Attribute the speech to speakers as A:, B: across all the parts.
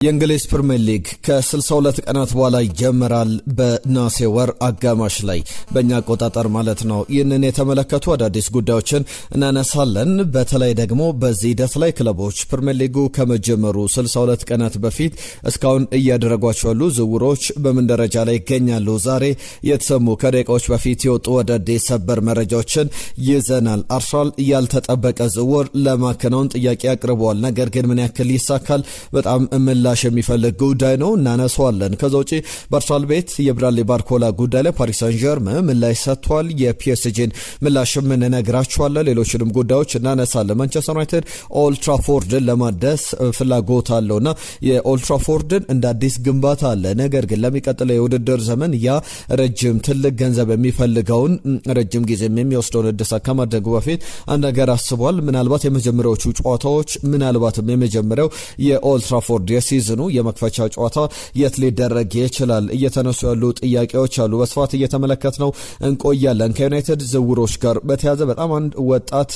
A: የእንግሊዝ ፕሪሚየር ሊግ ከ62 ቀናት በኋላ ይጀምራል። በነሐሴ ወር አጋማሽ ላይ በእኛ አቆጣጠር ማለት ነው። ይህንን የተመለከቱ አዳዲስ ጉዳዮችን እናነሳለን። በተለይ ደግሞ በዚህ ሂደት ላይ ክለቦች ፕሪሚየር ሊጉ ከመጀመሩ 62 ቀናት በፊት እስካሁን እያደረጓቸው ያሉ ዝውውሮች በምን ደረጃ ላይ ይገኛሉ? ዛሬ የተሰሙ ከደቂቃዎች በፊት የወጡ አዳዲስ ሰበር መረጃዎችን ይዘናል። አርሰናል ያልተጠበቀ ዝውውር ለማከናወን ጥያቄ አቅርበዋል። ነገር ግን ምን ያክል ይሳካል? በጣም ምላሽ የሚፈልግ ጉዳይ ነው፣ እናነሳዋለን። ከዛ ውጪ በአርሰናል ቤት የብራድሊ ባርኮላ ጉዳይ ላይ ፓሪስ ሳን ዠርመን ምላሽ ሰጥቷል። የፒኤስጂን ምላሽም እንነግራችኋለን። ሌሎችንም ጉዳዮች እናነሳለን። ማንቸስተር ዩናይትድ ኦልድ ትራፎርድን ለማደስ ፍላጎት አለውና የኦልድ ትራፎርድን እንደ አዲስ ግንባታ አለ። ነገር ግን ለሚቀጥለው የውድድር ዘመን ያ ረጅም ትልቅ ገንዘብ የሚፈልገውን ረጅም ጊዜ የሚወስደውን እድሳት ከማድረጉ በፊት አንድ ነገር አስቧል። ምናልባት የመጀመሪያዎቹ ጨዋታዎች ምናልባትም የመጀመሪያው የኦልድ ትራፎርድ ሲዝኑ የመክፈቻ ጨዋታ የት ሊደረግ ይችላል? እየተነሱ ያሉ ጥያቄዎች አሉ። በስፋት እየተመለከትነው እንቆያለን። ከዩናይትድ ዝውውሮች ጋር በተያያዘ በጣም አንድ ወጣት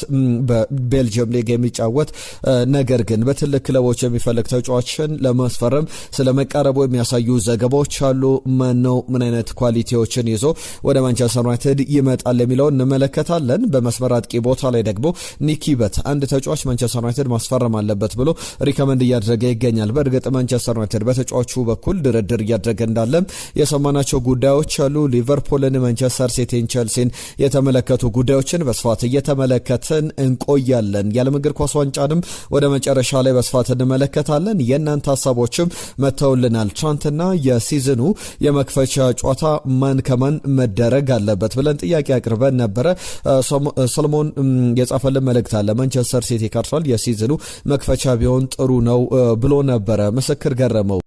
A: በቤልጅየም ሊግ የሚጫወት ነገር ግን በትልቅ ክለቦች የሚፈልግ ተጫዋችን ለማስፈረም ስለመቃረቡ የሚያሳዩ ዘገባዎች አሉ። ማን ነው? ምን አይነት ኳሊቲዎችን ይዞ ወደ ማንቸስተር ዩናይትድ ይመጣል የሚለውን እንመለከታለን። በመስመር አጥቂ ቦታ ላይ ደግሞ ኒኪ በት አንድ ተጫዋች ማንቸስተር ዩናይትድ ማስፈረም አለበት ብሎ ሪከመንድ እያደረገ ይገኛል። በእርግጥ ማንቸስተር ዩናይትድ በተጫዋቹ በኩል ድርድር እያደረገ እንዳለ የሰማናቸው ጉዳዮች አሉ። ሊቨርፑልን፣ ማንቸስተር ሲቲን፣ ቸልሲን የተመለከቱ ጉዳዮችን በስፋት እየተመለከትን እንቆያለን። የዓለም እግር ኳስ ዋንጫንም ወደ መጨረሻ ላይ በስፋት እንመለከታለን። የእናንተ ሀሳቦችም መተውልናል። ትናንትና የሲዝኑ የመክፈቻ ጨዋታ ማን ከማን መደረግ አለበት ብለን ጥያቄ አቅርበን ነበረ። ሰለሞን የጻፈልን መልእክት አለ። ማንቸስተር ሲቲ ካርሷል የሲዝኑ መክፈቻ ቢሆን ጥሩ ነው ብሎ ነበረ። ምስክር ገረመው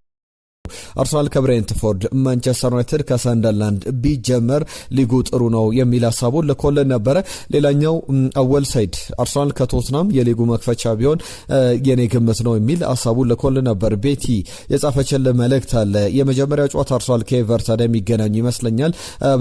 A: አርሰናል ከብሬንትፎርድ፣ ማንቸስተር ዩናይትድ ከሰንደርላንድ ቢጀመር ሊጉ ጥሩ ነው የሚል ሀሳቡን ልኮልን ነበረ። ሌላኛው አወል ሰይድ አርሰናል ከቶትናም የሊጉ መክፈቻ ቢሆን የኔ ግምት ነው የሚል ሀሳቡን ልኮልን ነበር። ቤቲ የጻፈችልን መልእክት አለ። የመጀመሪያ ጨዋታ አርሰናል ከኤቨርተን የሚገናኙ ይመስለኛል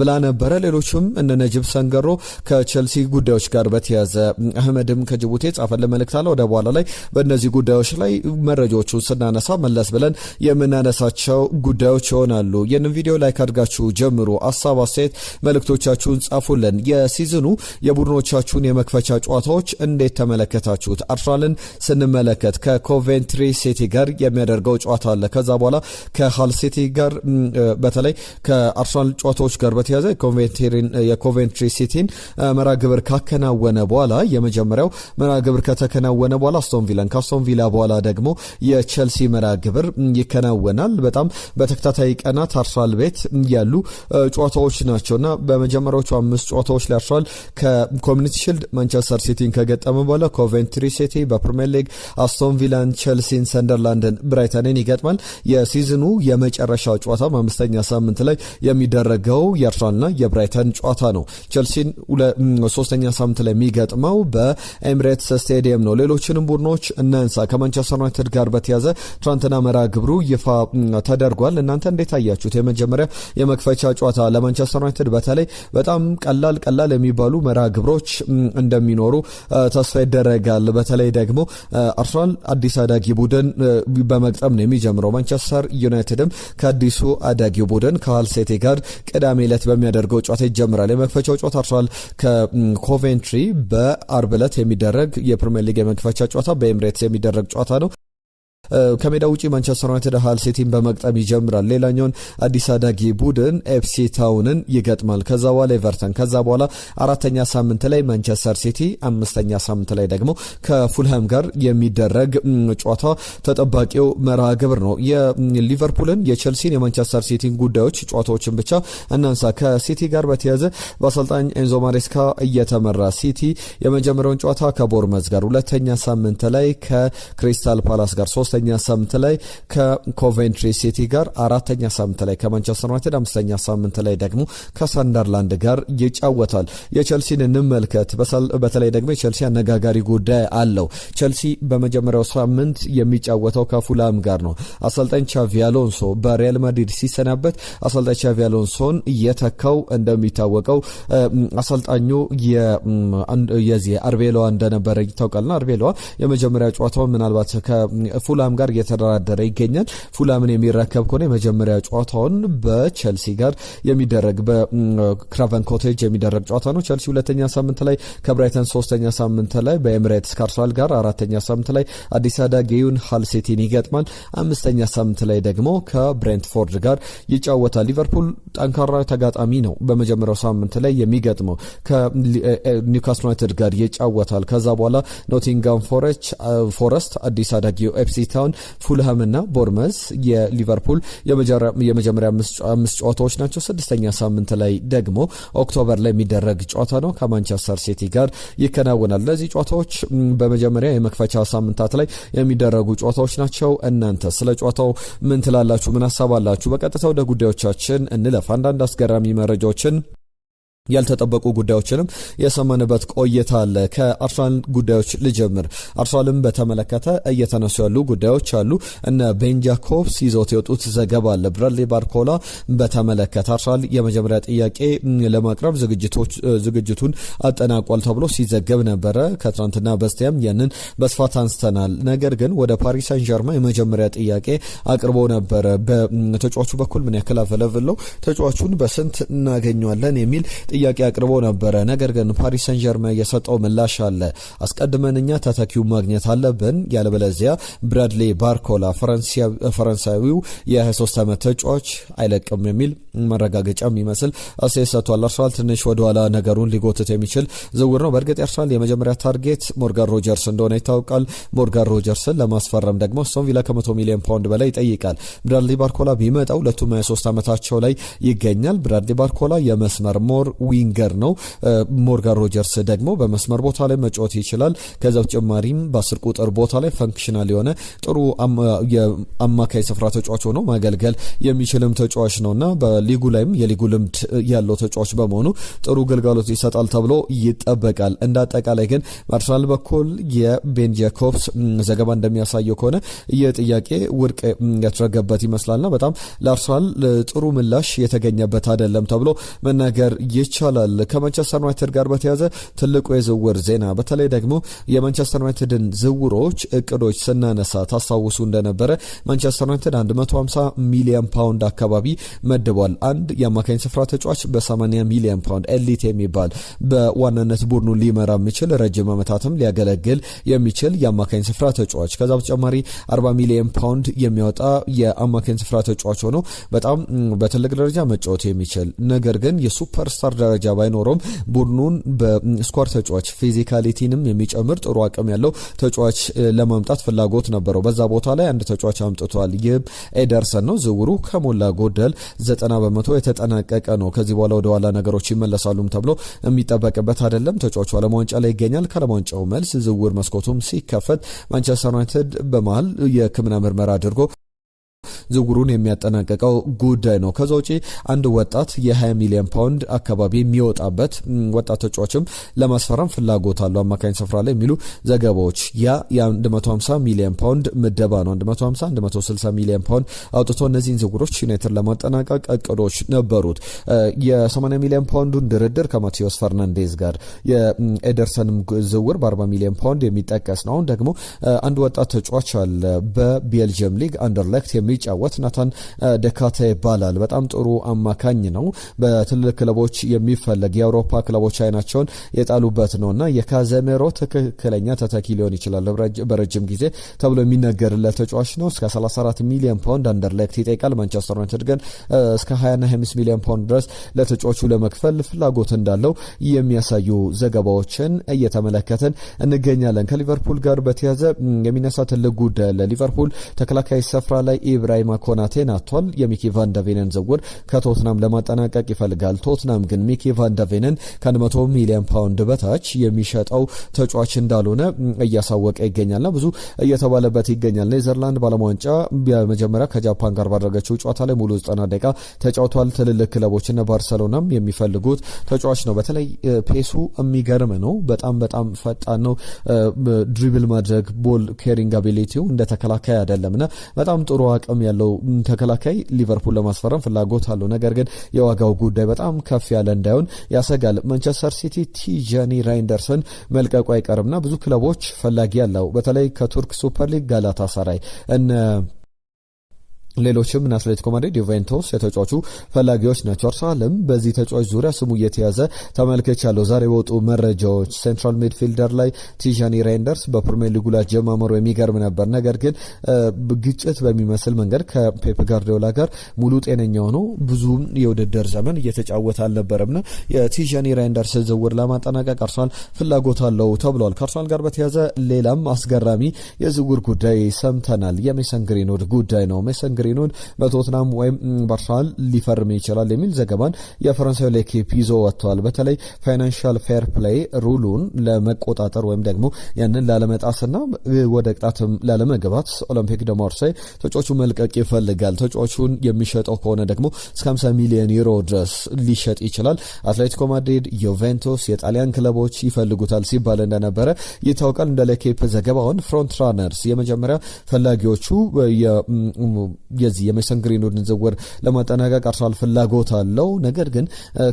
A: ብላ ነበረ። ሌሎችም እነ ነጅብ ሰንገሮ ከቸልሲ ጉዳዮች ጋር በተያዘ አህመድም ከጅቡቲ የጻፈልን መልእክት አለ። ወደ በኋላ ላይ በእነዚህ ጉዳዮች ላይ መረጃዎቹን ስናነሳ መለስ ብለን የምናነሳቸው ጉዳዮች ይሆናሉ። ይህንን ቪዲዮ ላይክ አድርጋችሁ ጀምሩ። ሀሳብ አስተያየት መልእክቶቻችሁን ጻፉልን። የሲዝኑ የቡድኖቻችሁን የመክፈቻ ጨዋታዎች እንዴት ተመለከታችሁት? አርሰናልን ስንመለከት ከኮቬንትሪ ሲቲ ጋር የሚያደርገው ጨዋታ አለ። ከዛ በኋላ ከሃል ሲቲ ጋር በተለይ ከአርሰናል ጨዋታዎች ጋር በተያያዘ የኮቬንትሪ ሲቲን መርሃ ግብር ካከናወነ በኋላ የመጀመሪያው መርሃ ግብር ከተከናወነ በኋላ አስቶን ቪላን ከአስቶን ቪላ በኋላ ደግሞ የቸልሲ መርሃ ግብር ይከናወናል። በጣም በተከታታይ ቀናት አርሰናል ቤት ያሉ ጨዋታዎች ናቸውና በመጀመሪያዎቹ 5 ጨዋታዎች ላይ አርሰናል ከኮሚኒቲ ሺልድ ማንቸስተር ሲቲን ከገጠመ በኋላ ኮቬንትሪ ሲቲ በፕሪሚየር ሊግ አስቶን ቪላን፣ ቸልሲን፣ ሰንደርላንድን፣ ብራይተንን ይገጥማል። የሲዝኑ የመጨረሻ ጨዋታ በአምስተኛ ሳምንት ላይ የሚደረገው የአርሰናልና የብራይተን ጨዋታ ነው። ቸልሲን ሶስተኛ ሳምንት ላይ የሚገጥመው በኤሚሬትስ ስቴዲየም ነው። ሌሎችንም ቡድኖች እናንሳ። ከማንቸስተር ዩናይትድ ጋር በተያዘ ትናንትና መርሃ ግብሩ ይፋ ተደርጓል። እናንተ እንዴት አያችሁት? የመጀመሪያ የመክፈቻ ጨዋታ ለማንቸስተር ዩናይትድ በተለይ በጣም ቀላል የሚባሉ መርሃ ግብሮች እንደሚኖሩ ተስፋ ይደረጋል። በተለይ ደግሞ አርሰናል አዲስ አዳጊ ቡድን በመግጠም ነው የሚጀምረው። ማንቸስተር ዩናይትድም ከአዲሱ አዳጊ ቡድን ከሃል ሲቲ ጋር ቅዳሜ ዕለት በሚያደርገው ጨዋታ ይጀምራል። የመክፈቻው ጨዋታ አርሰናል ከኮቬንትሪ በአርብ ዕለት የሚደረግ የፕሪሚየር ሊግ የመክፈቻ ጨዋታ በኤሚሬትስ የሚደረግ ጨዋታ ነው። ከሜዳ ውጪ ማንቸስተር ዩናይትድ ሃል ሲቲን በመግጠም ይጀምራል። ሌላኛውን አዲስ አዳጊ ቡድን ኤፍሲ ታውንን ይገጥማል። ከዛ በኋላ ኤቨርተን፣ ከዛ በኋላ አራተኛ ሳምንት ላይ ማንቸስተር ሲቲ፣ አምስተኛ ሳምንት ላይ ደግሞ ከፉልሃም ጋር የሚደረግ ጨዋታ ተጠባቂው መርሃ ግብር ነው። የሊቨርፑልን፣ የቸልሲን፣ የማንቸስተር ሲቲን ጉዳዮች ጨዋታዎችን ብቻ እናንሳ። ከሲቲ ጋር በተያያዘ በአሰልጣኝ ኤንዞ ማሬስካ እየተመራ ሲቲ የመጀመሪያውን ጨዋታ ከቦርመዝ ጋር፣ ሁለተኛ ሳምንት ላይ ከክሪስታል ፓላስ ጋር፣ ሶስተኛ ሳምንት ላይ ከኮቬንትሪ ሲቲ ጋር፣ አራተኛ ሳምንት ላይ ከማንቸስተር ዩናይትድ፣ አምስተኛ ሳምንት ላይ ደግሞ ከሰንደርላንድ ጋር ይጫወታል። የቸልሲን እንመልከት። በተለይ ደግሞ የቸልሲ አነጋጋሪ ጉዳይ አለው። ቸልሲ በመጀመሪያው ሳምንት የሚጫወተው ከፉላም ጋር ነው። አሰልጣኝ ቻቪ አሎንሶ በሪያል ማድሪድ ሲሰናበት አሰልጣኝ ቻቪ አሎንሶን እየተካው እንደሚታወቀው አሰልጣኙ የዚህ አርቤሎዋ እንደነበረ ይታወቃልና አርቤሎዋ የመጀመሪያ ጨዋታውን ምናልባት ከፉላም ከፉላም ጋር እየተደራደረ ይገኛል። ፉላምን የሚረከብ ከሆነ የመጀመሪያ ጨዋታውን በቸልሲ ጋር የሚደረግ በክራቨን ኮቴጅ የሚደረግ ጨዋታ ነው። ቸልሲ ሁለተኛ ሳምንት ላይ ከብራይተን፣ ሶስተኛ ሳምንት ላይ በኤምሬትስ ከአርሰናል ጋር፣ አራተኛ ሳምንት ላይ አዲስ አዳጌውን ሃል ሲቲን ይገጥማል። አምስተኛ ሳምንት ላይ ደግሞ ከብሬንትፎርድ ጋር ይጫወታል። ሊቨርፑል ጠንካራ ተጋጣሚ ነው። በመጀመሪያው ሳምንት ላይ የሚገጥመው ከኒውካስል ዩናይትድ ጋር ይጫወታል። ከዛ በኋላ ኖቲንጋም ፎረስት፣ አዲስ አዳጊው ኤፕሲ ታውን፣ ፉልሃም እና ቦርመዝ የሊቨርፑል የመጀመሪያ አምስት ጨዋታዎች ናቸው። ስድስተኛ ሳምንት ላይ ደግሞ ኦክቶበር ላይ የሚደረግ ጨዋታ ነው ከማንቸስተር ሲቲ ጋር ይከናወናል። ለዚህ ጨዋታዎች በመጀመሪያ የመክፈቻ ሳምንታት ላይ የሚደረጉ ጨዋታዎች ናቸው። እናንተ ስለ ጨዋታው ምን ትላላችሁ? ምን ሀሳብ አላችሁ? በቀጥታ ወደ ጉዳዮቻችን እንለፍ። አንዳንድ አስገራሚ መረጃዎችን ያልተጠበቁ ጉዳዮችንም የሰማንበት ቆይታ አለ። ከአርሰናል ጉዳዮች ልጀምር። አርሰናልን በተመለከተ እየተነሱ ያሉ ጉዳዮች አሉ። እነ ቤን ጃኮብስ ይዘውት የወጡት ዘገባ አለ። ብራድሊ ባርኮላ በተመለከተ አርሰናል የመጀመሪያ ጥያቄ ለማቅረብ ዝግጅቱን አጠናቋል ተብሎ ሲዘገብ ነበረ። ከትናንትና በስቲያም ያንን በስፋት አንስተናል። ነገር ግን ወደ ፓሪስ ሳን ዠርማን የመጀመሪያ ጥያቄ አቅርቦ ነበረ። በተጫዋቹ በኩል ምን ያክል አቬለብል ነው፣ ተጫዋቹን በስንት እናገኘዋለን የሚል ጥያቄ አቅርቦ ነበረ። ነገር ግን ፓሪስ ሰን ዠርማን የሰጠው ምላሽ አለ። አስቀድመን እኛ ተተኪው ማግኘት አለብን፣ ያለበለዚያ ብራድሊ ባርኮላ ፈረንሳዊው የ23 ዓመት ተጫዋች አይለቅም የሚል መረጋገጫ የሚመስል አስተያየት ሰጥቷል። አርሰናል ትንሽ ወደኋላ ነገሩን ሊጎትት የሚችል ዝውውር ነው። በእርግጥ የአርሰናል የመጀመሪያ ታርጌት ሞርጋን ሮጀርስ እንደሆነ ይታወቃል። ሞርጋን ሮጀርስን ለማስፈረም ደግሞ አስቶን ቪላ ከ100 ሚሊዮን ፓውንድ በላይ ይጠይቃል። ብራድሊ ባርኮላ ቢመጣ ሁለቱም 23 ዓመታቸው ላይ ይገኛል። ብራድሊ ባርኮላ የመስመር ዊንገር ነው። ሞርጋን ሮጀርስ ደግሞ በመስመር ቦታ ላይ መጫወት ይችላል። ከዛ በተጨማሪም በ10 ቁጥር ቦታ ላይ ፈንክሽናል የሆነ ጥሩ የአማካይ ስፍራ ተጫዋች ሆኖ ማገልገል የሚችልም ተጫዋች ነውና በሊጉ ላይም የሊጉ ልምድ ያለው ተጫዋች በመሆኑ ጥሩ ግልጋሎት ይሰጣል ተብሎ ይጠበቃል። እንደ አጠቃላይ ግን በአርሰናል በኩል የቤን ጃኮብስ ዘገባ እንደሚያሳየው ከሆነ የጥያቄ ውድቅ ያደረገበት ይመስላልና በጣም ለአርሰናል ጥሩ ምላሽ የተገኘበት አይደለም ተብሎ መናገር ይቻላል። ከማንቸስተር ዩናይትድ ጋር በተያዘ ትልቁ የዝውውር ዜና በተለይ ደግሞ የማንቸስተር ዩናይትድን ዝውውሮች እቅዶች ስናነሳ ታስታውሱ እንደነበረ ማንቸስተር ዩናይትድ 150 ሚሊዮን ፓውንድ አካባቢ መድቧል። አንድ የአማካኝ ስፍራ ተጫዋች በ80 ሚሊዮን ፓውንድ ኤሊት የሚባል በዋናነት ቡድኑ ሊመራ የሚችል ረጅም ዓመታትም ሊያገለግል የሚችል የአማካኝ ስፍራ ተጫዋች ከዛ በተጨማሪ 40 ሚሊዮን ፓውንድ የሚያወጣ የአማካኝ ስፍራ ተጫዋች ሆኖ በጣም በትልቅ ደረጃ መጫወት የሚችል ነገር ግን የሱፐር ስታር ደረጃ ባይኖረውም ቡድኑን በስኳድ ተጫዋች ፊዚካሊቲንም የሚጨምር ጥሩ አቅም ያለው ተጫዋች ለማምጣት ፍላጎት ነበረው። በዛ ቦታ ላይ አንድ ተጫዋች አምጥቷል። ይህ ኤደርሰን ነው። ዝውውሩ ከሞላ ጎደል 90% የተጠናቀቀ ነው። ከዚህ በኋላ ወደ ኋላ ነገሮች ይመለሳሉም ተብሎ የሚጠበቅበት አይደለም። ተጫዋቹ ዓለም ዋንጫ ላይ ይገኛል። ከዓለም ዋንጫው መልስ ዝውውር መስኮቱም ሲከፈት ማንቸስተር ዩናይትድ በመሃል የሕክምና ምርመራ አድርጎ ዝውውሩን የሚያጠናቀቀው ጉዳይ ነው። ከዛ ውጪ አንድ ወጣት የ20 ሚሊዮን ፓውንድ አካባቢ የሚወጣበት ወጣት ተጫዋችም ለማስፈረም ፍላጎት አለው አማካኝ ስፍራ ላይ የሚሉ ዘገባዎች የ150 ሚሊዮን ፓውንድ ምደባ ነው። 150-160 ሚሊዮን ፓውንድ አውጥቶ እነዚህን ዝውውሮች ዩናይትድ ለማጠናቀቅ እቅዶች ነበሩት። የ80 ሚሊዮን ፓውንዱን ድርድር ከማቴዎስ ፈርናንዴዝ ጋር የኤደርሰንም ዝውውር በ40 ሚሊዮን ፓውንድ የሚጠቀስ ነው። አሁን ደግሞ አንድ ወጣት ተጫዋች አለ በቤልጅየም ሊግ አንደርሌክት የሚጫወት ናታን ደካታ ይባላል። በጣም ጥሩ አማካኝ ነው። በትልልቅ ክለቦች የሚፈለግ የአውሮፓ ክለቦች አይናቸውን የጣሉበት ነውና የካዘሜሮ ትክክለኛ ተተኪ ሊሆን ይችላል በረጅም ጊዜ ተብሎ የሚነገርለት ተጫዋች ነው። እስከ 34 ሚሊዮን ፓውንድ አንደርሌክት ይጠይቃል። ማንቸስተር ዩናይትድ ግን እስከ 20-25 ሚሊዮን ፓውንድ ድረስ ለተጫዋቹ ለመክፈል ፍላጎት እንዳለው የሚያሳዩ ዘገባዎችን እየተመለከትን እንገኛለን። ከሊቨርፑል ጋር በተያዘ የሚነሳ ትልቅ ጉዳይ ለሊቨርፑል ተከላካይ ስፍራ ላይ ኢብራሂማ ኮናቴን አጥቷል። የሚኪ ቫንደቬንን ዝውውር ከቶትናም ለማጠናቀቅ ይፈልጋል። ቶትናም ግን ሚኪ ቫንደቬንን ከ100 ሚሊዮን ፓውንድ በታች የሚሸጠው ተጫዋች እንዳልሆነ እያሳወቀ ይገኛልና ብዙ እየተባለበት ይገኛል። ኔዘርላንድ ባለም ዋንጫ በመጀመሪያ ከጃፓን ጋር ባደረገችው ጨዋታ ላይ ሙሉ 90 ደቂቃ ተጫውቷል። ትልልቅ ክለቦችና ባርሰሎናም የሚፈልጉት ተጫዋች ነው። በተለይ ፔሱ የሚገርም ነው። በጣም ፈጣን ነው። ድሪብል ማድረግ ቦል ኬሪንግ አቢሊቲው እንደ ተከላካይ አይደለምና በጣም ጥሩ አቅም ያለው ያለው ተከላካይ ሊቨርፑል ለማስፈረም ፍላጎት አለው። ነገር ግን የዋጋው ጉዳይ በጣም ከፍ ያለ እንዳይሆን ያሰጋል። ማንቸስተር ሲቲ ቲጃኒ ራይንደርስን መልቀቁ አይቀርምና ብዙ ክለቦች ፈላጊ ያለው በተለይ ከቱርክ ሱፐር ሊግ ጋላታሳራይ ሌሎችም አትሌቲኮ ማድሪድ፣ ዩቬንቱስ የተጫዋቹ ፈላጊዎች ናቸው። አርሰናልም በዚህ ተጫዋች ዙሪያ ስሙ እየተያዘ ተመልክቻለሁ። ዛሬ በወጡ መረጃዎች ሴንትራል ሚድፊልደር ላይ ቲጃኒ ራይንደርስ በፕሪሚየር ሊጉ ላይ ጀማመሩ የሚገርም ነበር። ነገር ግን ግጭት በሚመስል መንገድ ከፔፕ ጋርዲዮላ ጋር ሙሉ ጤነኛ ሆኖ ብዙ የውድድር ዘመን እየተጫወተ አልነበረምና የቲጃኒ ራይንደርስ ዝውውር ለማጠናቀቅ አርሰናል ፍላጎት አለው ተብሏል። ከአርሰናል ጋር በተያዘ ሌላም አስገራሚ የዝውውር ጉዳይ ሰምተናል። የሜሰን ግሪንውድ ጉዳይ ነው። ሜሰን ግሪንውድ በቶትናም ወይም በአርሰናል ሊፈርም ይችላል የሚል ዘገባን የፈረንሳዩ ሌኪፕ ይዞ ወጥቷል። በተለይ ፋይናንሻል ፌር ፕሌይ ሩሉን ለመቆጣጠር ወይም ደግሞ ያንን ላለመጣስና ወደ ቅጣትም ላለመግባት ኦሎምፒክ ደ ማርሴይ ተጫዋቹ መልቀቅ ይፈልጋል። ተጫዋቹን የሚሸጠው ከሆነ ደግሞ እስከ 50 ሚሊዮን ዩሮ ድረስ ሊሸጥ ይችላል። አትሌቲኮ ማድሪድ፣ ዩቬንቱስ፣ የጣሊያን ክለቦች ይፈልጉታል ሲባል እንደነበረ ይታወቃል። እንደ ሌኪፕ ዘገባውን ፍሮንት ራነርስ የመጀመሪያ ፈላጊዎቹ የዚህ የሜሰን ግሪንውድን ዝውውር ለማጠናቀቅ አርሰናል ፍላጎት አለው። ነገር ግን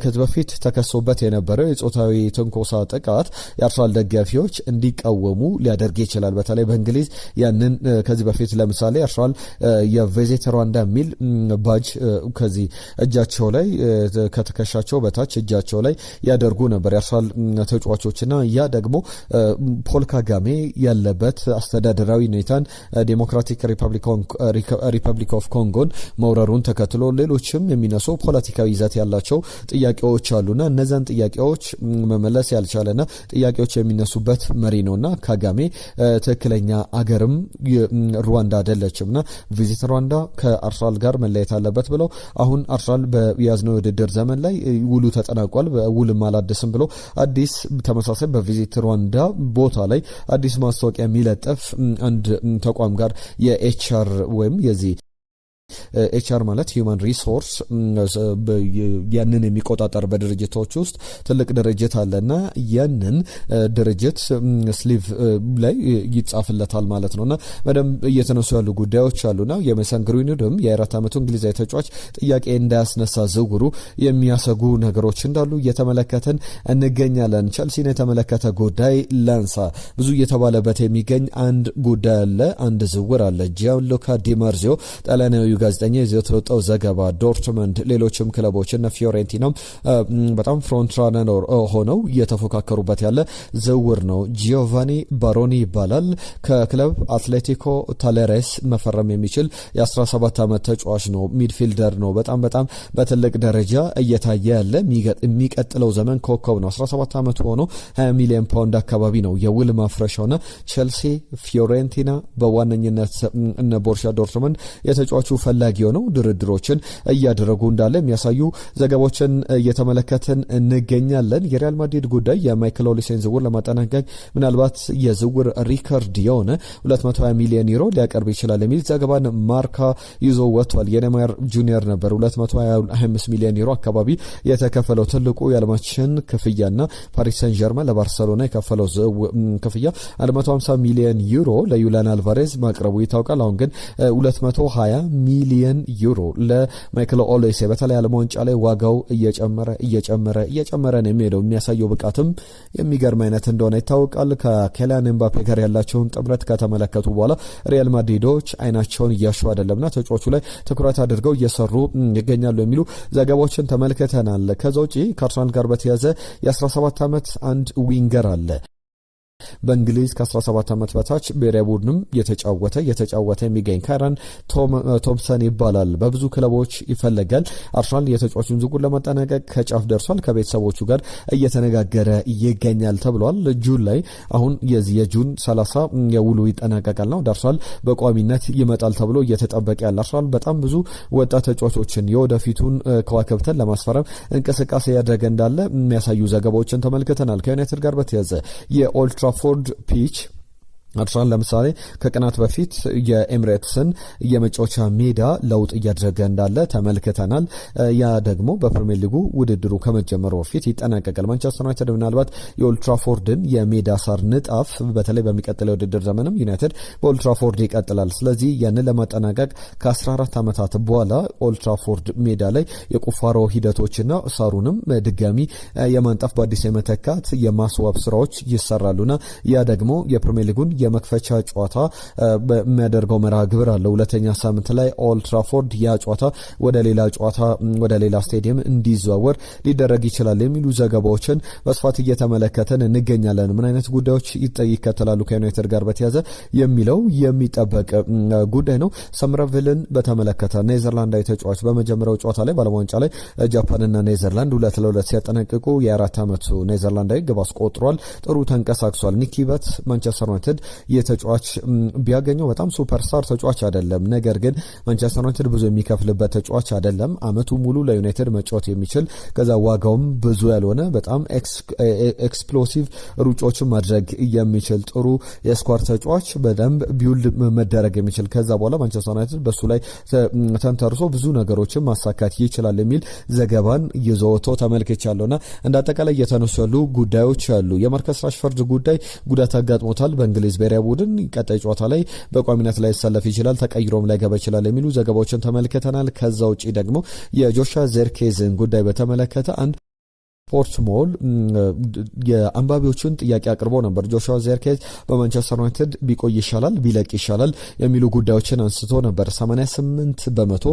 A: ከዚህ በፊት ተከሶበት የነበረው የጾታዊ ትንኮሳ ጥቃት የአርሰናል ደጋፊዎች እንዲቃወሙ ሊያደርግ ይችላል። በተለይ በእንግሊዝ ያንን ከዚህ በፊት ለምሳሌ አርሰናል የቪዚት ሩዋንዳ የሚል ባጅ ከዚህ እጃቸው ላይ ከተከሻቸው በታች እጃቸው ላይ ያደርጉ ነበር የአርሰናል ተጫዋቾችና ያ ደግሞ ፖል ካጋሜ ያለበት አስተዳደራዊ ሁኔታን ዲሞክራቲክ ሪፐብሊክ ኦፍ ኮንጎን መውረሩን ተከትሎ ሌሎችም የሚነሱ ፖለቲካዊ ይዘት ያላቸው ጥያቄዎች አሉና እነዛን ጥያቄዎች መመለስ ያልቻለና ጥያቄዎች የሚነሱበት መሪ ነውና ካጋሜ ትክክለኛ አገርም ሩዋንዳ አይደለችምና ቪዚት ሩዋንዳ ከአርሰናል ጋር መለየት አለበት ብለው አሁን አርሰናል በያዝነው ውድድር ዘመን ላይ ውሉ ተጠናቋል። በውልም አላደስም ብሎ አዲስ ተመሳሳይ በቪዚት ሩዋንዳ ቦታ ላይ አዲስ ማስታወቂያ የሚለጥፍ አንድ ተቋም ጋር የኤችአር ወይም የዚህ ኤችአር ማለት ሂውማን ሪሶርስ ያንን የሚቆጣጠር በድርጅቶች ውስጥ ትልቅ ድርጅት አለና ያንን ድርጅት ስሊቭ ላይ ይጻፍለታል ማለት ነውና በደንብ እየተነሱ ያሉ ጉዳዮች አሉና የሜሰን ግሪንውድም የ4 ዓመቱ እንግሊዛዊ ተጫዋች ጥያቄ እንዳያስነሳ ዝውውሩ የሚያሰጉ ነገሮች እንዳሉ እየተመለከትን እንገኛለን። ቸልሲን የተመለከተ ጉዳይ ላንሳ። ብዙ እየተባለበት የሚገኝ አንድ ጉዳይ አለ፣ አንድ ዝውውር አለ። ጂያንሉካ ዲማርዚዮ ጣሊያናዊ ጋዜጠኛ ይዘት ወጣው ዘገባ ዶርትመንድ ሌሎችም ክለቦች እና ፊዮሬንቲና በጣም ፍሮንት ራነር ሆነው እየተፎካከሩበት ያለ ዝውውር ነው። ጂዮቫኒ ባሮኒ ይባላል። ከክለብ አትሌቲኮ ታሌሬስ መፈረም የሚችል የ17 ዓመት ተጫዋች ነው። ሚድፊልደር ነው። በጣም በትልቅ ደረጃ እየታየ ያለ የሚቀጥለው ዘመን ኮከብ ነው። 17 ዓመት ሆኖ 20 ሚሊዮን ፓውንድ አካባቢ ነው የውል ማፍረሻውና ቸልሲ፣ ፊዮሬንቲና በዋነኝነት እነ ቦሩሲያ ዶርትመንድ የተጫዋቹ ፈላጊ ሆነው ድርድሮችን እያደረጉ እንዳለ የሚያሳዩ ዘገባዎችን እየተመለከትን እንገኛለን። የሪያል ማድሪድ ጉዳይ የማይክል ኦሊሴን ዝውውር ለማጠናቀቅ ምናልባት የዝውውር ሪከርድ የሆነ 220 ሚሊዮን ዩሮ ሊያቀርብ ይችላል የሚል ዘገባን ማርካ ይዞ ወጥቷል። የኔማር ጁኒየር ነበር 225 ሚሊዮን ዩሮ አካባቢ የተከፈለው ትልቁ የዓለማችን ክፍያና ፓሪስ ሰን ጀርመን ለባርሰሎና የከፈለው ክፍያ 150 ሚሊዮን ዩሮ ለዩሊያን አልቫሬዝ ማቅረቡ ይታወቃል። አሁን ግን 220 ሚሊዮን ዩሮ ለማይክል ኦሊሴ በተለይ ዓለም ዋንጫ ላይ ዋጋው እየጨመረ ነው የሚሄደው። የሚያሳየው ብቃትም የሚገርም አይነት እንደሆነ ይታወቃል። ከኬሊያን ኤምባፔ ጋር ያላቸውን ጥምረት ከተመለከቱ በኋላ ሪያል ማድሪዶች አይናቸውን እያሹ አይደለምና ተጫዋቹ ላይ ትኩረት አድርገው እየሰሩ ይገኛሉ የሚሉ ዘገባዎችን ተመልክተናል። ከዛ ውጪ ከአርሰናል ጋር በተያዘ የ17 ዓመት አንድ ዊንገር አለ። በእንግሊዝ ከ17 ዓመት በታች ብሔራዊ ቡድንም የተጫወተ የሚገኝ ካይራን ቶምሰን ይባላል። በብዙ ክለቦች ይፈለጋል። አርሰናል የተጫዋቹን ዝውውር ለማጠናቀቅ ከጫፍ ደርሷል። ከቤተሰቦቹ ጋር እየተነጋገረ ይገኛል ተብሏል። ጁን ላይ አሁን የጁን 30 የውሉ ይጠናቀቃል ነው አርሰናል በቋሚነት ይመጣል ተብሎ እየተጠበቀ ያለ አርሰናል በጣም ብዙ ወጣት ተጫዋቾችን የወደፊቱን ከዋክብትን ለማስፈረም እንቅስቃሴ ያደረገ እንዳለ የሚያሳዩ ዘገባዎችን ተመልክተናል። ከዩናይትድ ጋር በተያዘ የኦልድ ትራፎርድ ፒች አርሰናል ለምሳሌ ከቀናት በፊት የኤምሬትስን የመጫወቻ ሜዳ ለውጥ እያደረገ እንዳለ ተመልክተናል። ያ ደግሞ በፕሪሚየር ሊጉ ውድድሩ ከመጀመሩ በፊት ይጠናቀቃል። ማንቸስተር ዩናይትድ ምናልባት የኦልትራፎርድን የሜዳ ሳር ንጣፍ በተለይ በሚቀጥለው የውድድር ዘመንም ዩናይትድ በኦልትራፎርድ ይቀጥላል። ስለዚህ ያንን ለማጠናቀቅ ከ14 ዓመታት በኋላ ኦልትራፎርድ ሜዳ ላይ የቁፋሮ ሂደቶችና ሳሩንም ድጋሚ የማንጣፍ በአዲስ የመተካት የማስዋብ ስራዎች ይሰራሉና ያ ደግሞ የፕሪሚየር ሊጉን የመክፈቻ ጨዋታ በሚያደርገው መርሃ ግብር አለ። ሁለተኛ ሳምንት ላይ ኦልድ ትራፎርድ ያ ጨዋታ ወደ ሌላ ስቴዲየም እንዲዘዋወር ሊደረግ ይችላል የሚሉ ዘገባዎችን በስፋት እየተመለከተን እንገኛለን። ምን አይነት ጉዳዮች ይከተላሉ ከዩናይትድ ጋር በተያዘ የሚለው የሚጠበቅ ጉዳይ ነው። ሰምረቪልን በተመለከተ ኔዘርላንዳዊ ተጫዋች በመጀመሪያው ጨዋታ ላይ በዓለም ዋንጫ ላይ ጃፓንና ኔዘርላንድ 2-2 ሲያጠናቅቁ የ4 ዓመቱ ኔዘርላንዳዊ ግብ አስቆጥሯል። ጥሩ ተንቀሳቅሷል። ኒኪ በት ማንቸስተር ዩናይትድ የተጫዋች ቢያገኘው በጣም ሱፐርስታር ተጫዋች አይደለም፣ ነገር ግን ማንቸስተር ዩናይትድ ብዙ የሚከፍልበት ተጫዋች አይደለም። አመቱ ሙሉ ለዩናይትድ መጫወት የሚችል ከዛ ዋጋውም ብዙ ያልሆነ በጣም ኤክስፕሎሲቭ ሩጮችን ማድረግ የሚችል ጥሩ የስኳር ተጫዋች በደንብ ቢውልድ መደረግ የሚችል ከዛ በኋላ ማንቸስተር ዩናይትድ በሱ ላይ ተንተርሶ ብዙ ነገሮችን ማሳካት ይችላል የሚል ዘገባን ይዞ ወጥቶ ተመልክቻለሁና እንደ አጠቃላይ እየተነሱ ያሉ ጉዳዮች አሉ። የማርከስ ራሽፈርድ ጉዳይ ጉዳት አጋጥሞታል። በእንግሊዝ ብሔራዊ ቡድን ቀጣይ ጨዋታ ላይ በቋሚነት ላይ ሰለፍ ይችላል፣ ተቀይሮም ላይ ገባ ይችላል የሚሉ ዘገባዎችን ተመልክተናል። ከዛ ውጪ ደግሞ የጆሹዋ ዜርኬዝን ጉዳይ በተመለከተ አንድ ስፖርት ሞል የአንባቢዎችን ጥያቄ አቅርቦ ነበር። ጆሹዋ ዜርኬዝ በማንቸስተር ዩናይትድ ቢቆይ ይሻላል ቢለቅ ይሻላል የሚሉ ጉዳዮችን አንስቶ ነበር። 88 በመቶ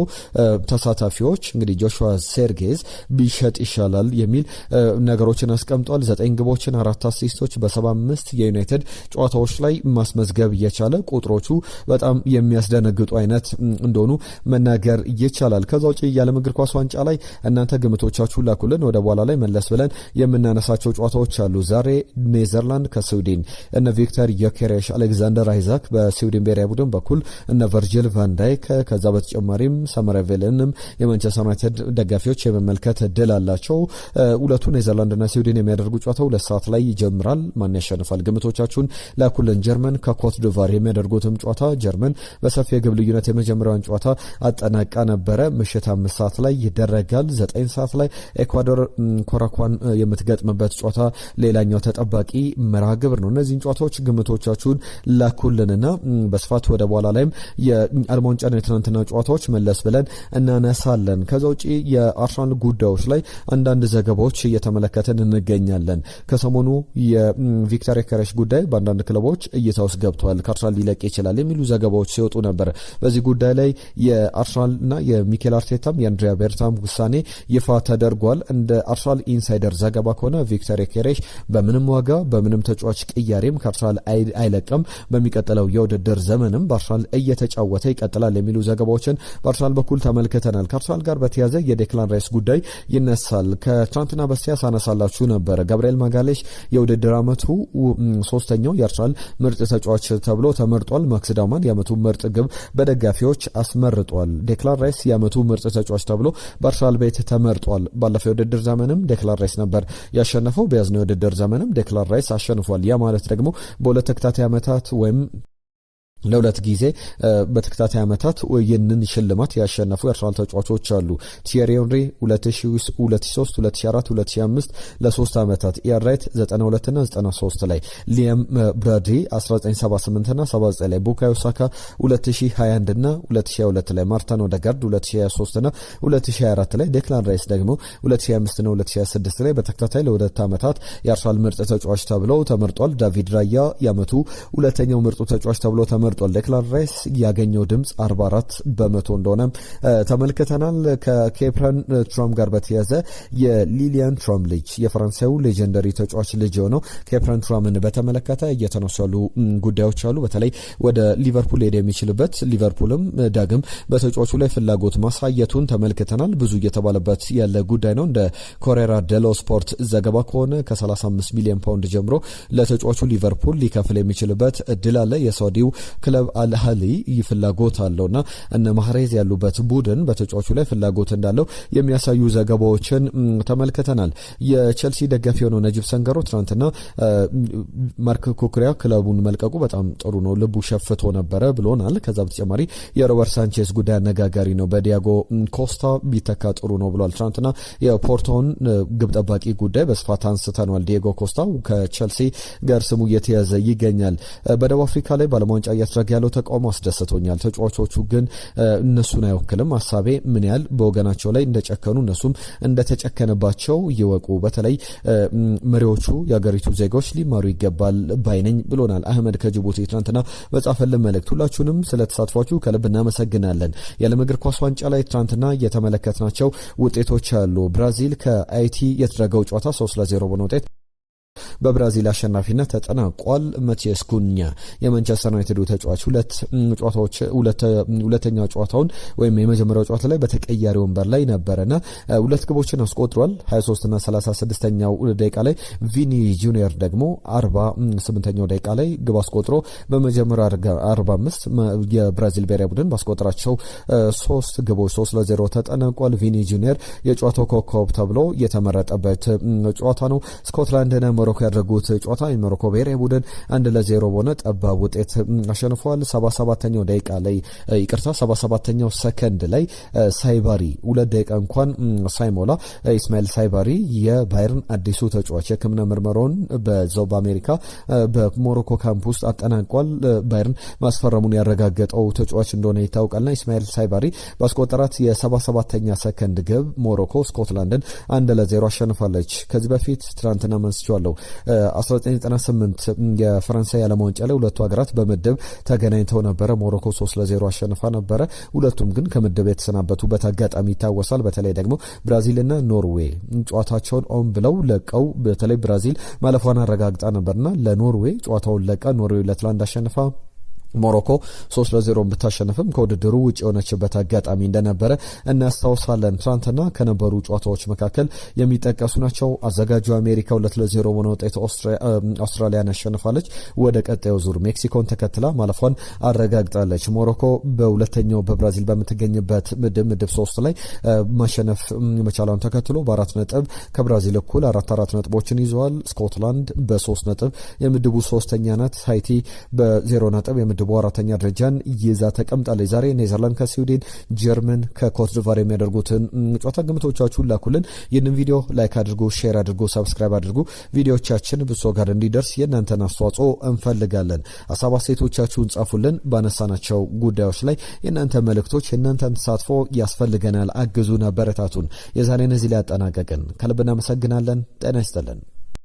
A: ተሳታፊዎች እንግዲህ ጆሹዋ ዜርኬዝ ቢሸጥ ይሻላል የሚል ነገሮችን አስቀምጧል። 9 ግቦችን 4 አሲስቶች በ75 የዩናይትድ ጨዋታዎች ላይ ማስመዝገብ እየቻለ ቁጥሮቹ በጣም የሚያስደነግጡ አይነት እንደሆኑ መናገር ይቻላል። ከዛ ውጪ የዓለም እግር ኳስ ዋንጫ ላይ እናንተ ግምቶቻችሁን ላኩልን። ወደ በኋላ ላይ መለስ ብለን የምናነሳቸው ጨዋታዎች አሉ። ዛሬ ኔዘርላንድ ከስዊድን እነ ቪክተር ዮኬሬሽ፣ አሌክዛንደር አይዛክ በስዊድን ብሔራዊ ቡድን በኩል እነ ቨርጂል ቫን ዳይክ ከዛ በተጨማሪም ሰመረቬልንም የማንቸስተር ዩናይትድ ደጋፊዎች የመመልከት እድል አላቸው። ሁለቱ ኔዘርላንድና ስዊድን የሚያደርጉ ጨዋታ 2 ሰዓት ላይ ይጀምራል። ማን ያሸንፋል? ግምቶቻችሁን ላኩልን። ጀርመን ከኮት ዲቫር የሚያደርጉትም ጨዋታ ጀርመን በሰፊ የግብ ልዩነት የመጀመሪያውን ጨዋታ አጠናቃ ነበረ። ምሽት 5 ሰዓት ላይ ይደረጋል። 9 ሰዓት ላይ ኤኳዶር ኮራኳን የምትገጥምበት ጨዋታ ሌላኛው ተጠባቂ መርሃ ግብር ነው። እነዚህን ጨዋታዎች ግምቶቻችሁን ላኩልንና በስፋት ወደ በኋላ ላይም የዓለም ዋንጫ የትናንትና ጨዋታዎች መለስ ብለን እናነሳለን። ከዛ ውጪ የአርሰናል ጉዳዮች ላይ አንዳንድ ዘገባዎች እየተመለከትን እንገኛለን። ከሰሞኑ የቪክተር ዮኬሬሽ ጉዳይ በአንዳንድ ክለቦች እይታ ውስጥ ገብቷል። ከአርሰናል ሊለቅ ይችላል የሚሉ ዘገባዎች ሲወጡ ነበር። በዚህ ጉዳይ ላይ የአርሰናልና የሚኬል አርቴታም የአንድሪያ ቤርታም ውሳኔ ይፋ ተደርጓል። እንደ አርሰናል ኢንሳይደር ዘገባ ከሆነ ቪክተር ዮኬሬሽ በምንም ዋጋ በምንም ተጫዋች ቅያሬም ከአርሰናል አይለቅም፣ በሚቀጥለው የውድድር ዘመንም በአርሰናል እየተጫወተ ይቀጥላል የሚሉ ዘገባዎችን በአርሰናል በኩል ተመልክተናል። ከአርሰናል ጋር በተያዘ የዴክላን ራይስ ጉዳይ ይነሳል። ከትናንትና በስቲያ ሳነሳላችሁ ነበር። ጋብርኤል ማጋሌሽ የውድድር ዓመቱ 3ኛው የአርሰናል ምርጥ ተጫዋች ተብሎ ተመርጧል። ማክስ ዳውማን የዓመቱ ምርጥ ግብ በደጋፊዎች አስመርጧል። ዴክላን ራይስ የዓመቱ ምርጥ ተጫዋች ተብሎ በአርሰናል ቤት ተመርጧል። ባለፈው የውድድር ዘመንም ዴክላን ራይስ ነበር ያሸነፈው። በያዝነው የውድድር ዘመንም ዴክላን ራይስ አሸንፏል። ያ ማለት ደግሞ በሁለት ተከታታይ ዓመታት ወይም ለሁለት ጊዜ በተከታታይ ዓመታት ይህንን ሽልማት ያሸነፉ የአርሰናል ተጫዋቾች አሉ። ቲየሪ ሄንሪ 2003፣ 2004፣ 2005 ለ3 ዓመታት፣ ኢያን ራይት 92 እና 93 ላይ፣ ሊያም ብራድሊ 1978 እና 79 ላይ፣ ቡካዮ ሳካ 2021 እና 2022 ላይ፣ ማርቲን ኦዴጋርድ 2023 እና 2024 ላይ፣ ዴክላን ራይስ ደግሞ 2025 እና 2026 ላይ በተከታታይ ለሁለት ዓመታት የአርሰናል ምርጥ ተጫዋች ተብለው ተመርጧል። ዳቪድ ራያ የዓመቱ ሁለተኛው ምርጡ ተጫዋች ተብሎ ተመርጧል። ዴክላን ራይስ ያገኘው ድምጽ 44 በመቶ እንደሆነ ተመልክተናል። ከኬፕረን ትራም ጋር በተያዘ የሊሊያን ትራም ልጅ የፈረንሳዩ ሌጀንደሪ ተጫዋች ልጅ የሆነው ኬፕረን ትራምን በተመለከተ እየተነሱ ያሉ ጉዳዮች አሉ። በተለይ ወደ ሊቨርፑል ሄደ የሚችልበት ሊቨርፑልም ዳግም በተጫዋቹ ላይ ፍላጎት ማሳየቱን ተመልክተናል። ብዙ እየተባለበት ያለ ጉዳይ ነው። እንደ ኮሬራ ዴሎ ስፖርት ዘገባ ከሆነ ከ35 ሚሊዮን ፓውንድ ጀምሮ ለተጫዋቹ ሊቨርፑል ሊከፍል የሚችልበት እድል አለ። የሳውዲው ክለብ አልሃሊ ፍላጎት አለውና እነ ማህሬዝ ያሉበት ቡድን በተጫዋቹ ላይ ፍላጎት እንዳለው የሚያሳዩ ዘገባዎችን ተመልክተናል። የቼልሲ ደጋፊ የሆነው ነጂብ ሰንገሮ ትናንትና ማርክ ኩኩሪያ ክለቡን መልቀቁ በጣም ጥሩ ነው፣ ልቡ ሸፍቶ ነበረ ብሎናል። ከዛ በተጨማሪ የሮበርት ሳንቼዝ ጉዳይ አነጋጋሪ ነው፣ በዲያጎ ኮስታ ቢተካ ጥሩ ነው ብሏል። ትናንትና የፖርቶን ግብ ጠባቂ ጉዳይ በስፋት አንስተናል። ዲያጎ ኮስታ ከቼልሲ ጋር ስሙ እየተያዘ ይገኛል። በደቡብ አፍሪካ ላይ በዓለም ዋንጫ እያደረገ ያለው ተቃውሞ አስደስቶኛል። ተጫዋቾቹ ግን እነሱን አይወክልም። ሀሳቤ ምን ያህል በወገናቸው ላይ እንደጨከኑ እነሱም እንደተጨከነባቸው ይወቁ። በተለይ መሪዎቹ የሀገሪቱ ዜጎች ሊማሩ ይገባል ባይነኝ ብሎናል አህመድ ከጅቡቲ ትናንትና በጻፈልን መልእክት። ሁላችሁንም ስለተሳትፏችሁ ከልብ እናመሰግናለን። የዓለም እግር ኳስ ዋንጫ ላይ ትናንትና የተመለከትናቸው ውጤቶች አሉ። ብራዚል ከአይቲ የተደረገው ጨዋታ 3-0 በሆነ ውጤት በብራዚል አሸናፊነት ተጠናቋል። ማቲያስ ኩኛ የማንቸስተር ዩናይትድ ተጫዋች ሁለተኛ ጨዋታውን ወይም የመጀመሪያው ጨዋታ ላይ በተቀያሪ ወንበር ላይ ነበረና ሁለት ግቦችን አስቆጥሯል። 23 እና 36ኛው ደቂቃ ላይ ቪኒ ጁኒየር ደግሞ 48ኛው ደቂቃ ላይ ግብ አስቆጥሮ በመጀመሪያው 45 የብራዚል ብሔራዊ ቡድን ባስቆጠራቸው 3 ግቦች 3-0 ተጠናቋል። ቪኒ ጁኒየር የጨዋታው ኮከብ ተብሎ የተመረጠበት ጨዋታ ነው። ስኮትላንድና ሞሮኮ ያደረጉት ጨዋታ የሞሮኮ ብሔራዊ ቡድን 1-0 በሆነ ጠባብ ውጤት አሸንፏል። 77ኛው ደቂቃ ላይ 77ኛው ሰከንድ ላይ ሳይባሪ 2 ደቂቃ እንኳን ሳይሞላ ኢስማኤል ሳይባሪ የባየርን አዲሱ ተጫዋች የሕክምና ምርመራውን በዛው በአሜሪካ በሞሮኮ ካምፕ ውስጥ አጠናቋል። ባየርን ማስፈረሙን ያረጋገጠው ተጫዋች እንደሆነ ይታወቃልና ኢስማኤል ሳይባሪ ባስቆጠራት የ77ኛ ሰከንድ ግብ ሞሮኮ ስኮትላንድን 1-0 አሸንፋለች። ከዚህ በፊት ትናንትና መንስቻለሁ 1998 የፈረንሳይ ዓለም ዋንጫ ላይ ሁለቱ ሀገራት በምድብ ተገናኝተው ነበረ። ሞሮኮ 3-0 አሸንፋ ነበረ። ሁለቱም ግን ከምድብ የተሰናበቱበት አጋጣሚ ይታወሳል። በተለይ ደግሞ ብራዚልና ኖርዌይ ጨዋታቸውን ኦን ብለው ለቀው በተለይ ብራዚል ማለፏን አረጋግጣ ነበርና ለኖርዌይ ጨዋታውን ለቃ ኖርዌይ 2-1 አሸንፋ ሞሮኮ 3-0 ብታሸንፍም ከውድድሩ ውጭ የሆነችበት አጋጣሚ እንደነበረ እናስታውሳለን። ትናንትና ከነበሩ ጨዋታዎች መካከል የሚጠቀሱ ናቸው። አዘጋጁ አሜሪካ 2-0 በሆነ ውጤት አውስትራሊያን ያሸንፋለች። ወደ ቀጣዩ ዙር ሜክሲኮን ተከትላ ማለፏን አረጋግጣለች። ሞሮኮ በሁለተኛው በብራዚል በምትገኝበት ምድብ 3 ላይ ማሸነፍ መቻሏን ተከትሎ በ4 ነጥብ ከብራዚል እኩል 4 ነጥቦችን ይዘዋል። ስኮትላንድ በ3 ነጥብ የምድቡ 3ኛ ናት። ሃይቲ በ0 ነጥብ ምድቡ 4ኛ ደረጃን ይዛ ተቀምጣለች። ዛሬ ኔዘርላንድ ከስዊድን፣ ጀርመን ከኮት ዲቯር የሚያደርጉትን ጨዋታ ግምቶቻችሁን ላኩልን። ይህንን ቪዲዮ ላይክ አድርጉ፣ ሼር አድርጉ፣ ሰብስክራይብ አድርጉ። ቪዲዮቻችን ብዙ ጋር እንዲደርስ የእናንተን አስተዋጽኦ እንፈልጋለን። ሀሳብ አስተያየቶቻችሁን ጻፉልን። ባነሳናቸው ጉዳዮች ላይ የእናንተ መልእክቶች የእናንተን ተሳትፎ ያስፈልገናል። አግዙን፣ አበረታቱን። የዛሬን እዚህ ላይ አጠናቀቅን። ከልብ እናመሰግናለን። ጤና ይስጥልን።